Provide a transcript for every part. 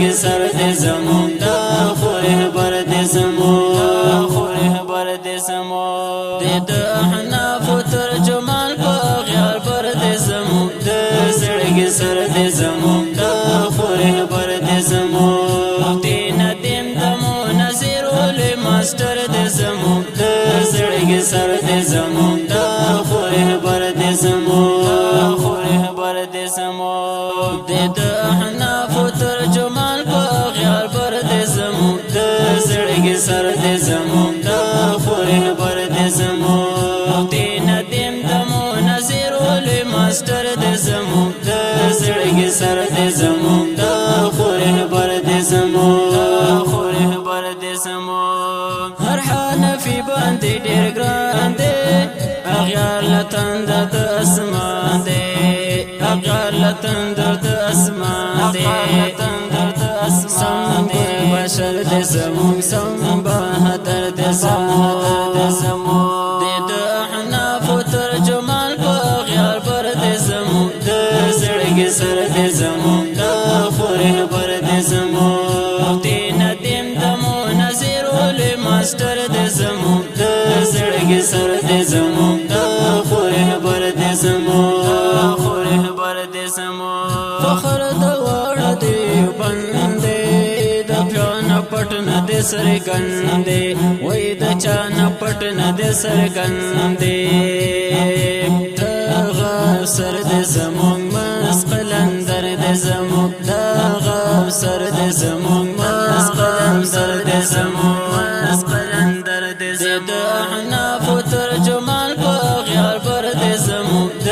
زړګي سر دې زمون د خوره بر دې زمون خوره بر دې زمون د احناف ترجمان په غیار بر دې زمون د زړګي سر دې زمون د خوره بر دې زمون دین دیم دمو نظیر ول ماستر دې زمون د زړګي سر دې زمون د خوره بر دې زمون خوره بر دې زمون د احناف ترجمان په غیار بر دې زمون د زړګي سر دې زمون د خوره بر دې زمون دین دیم دمو نظیر ول ماستر دې زمون د زړګي سر دې زمون د خوره بر دې زمون خوره بر دې زمون هر حنفي باندې ډېر ګران دې اغیار لتند د اسمان دې اغیار لتند د اسمان دې سم بشر دې زمون سم بهادر دې زمون د احناف ترجمان په غیار بر دې زمون د زړګي سر دې زمون د خوره بر دې زمون دین دیم دمو نظیر ول ماستر دې زمون د زړګي سر دې زمون د خوره بر دې زمون خوره بر دې زمون فخر د وړ دې بندې د پیان پټن دې سر ګندې وې د چان پټن دې سر ګندې سر دې زمون مس قلندر دې زمون دا غو سر دې زمون مس قلندر دې زمون مس قلندر دې د احناف ترجمان په غیار بر دې زمون د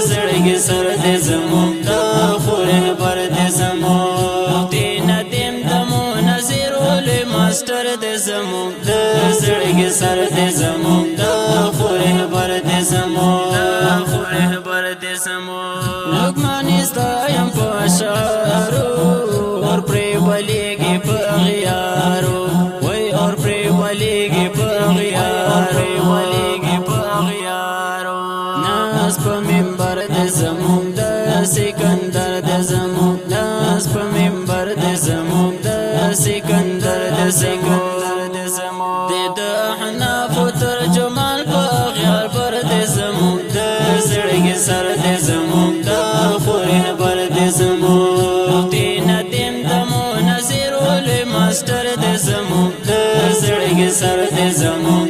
زړګي سر دې زمون دا خوره بر دې زمون دین دیم دمو نظیر ول ماستر دې زمون د زړګي سر دې زمون دا خوره بر دې زمون خوره بر دې زمون لقمان استایم پاشارو اور پر بلیږي په غیارو وای اور پر بلیږي په غیارو بلیږي په غیارو ناس په منبر دې زمون د سکندر دې زمون ناس په منبر دې زمون د سکندر دې زمون د احناف ترجمان په غیار بر دې زمون د زړګي سر دې زمون د خوره بر دې زمون دین دیم دمو نظیر ول ماستر دې زمون د زړګي سر دې زمون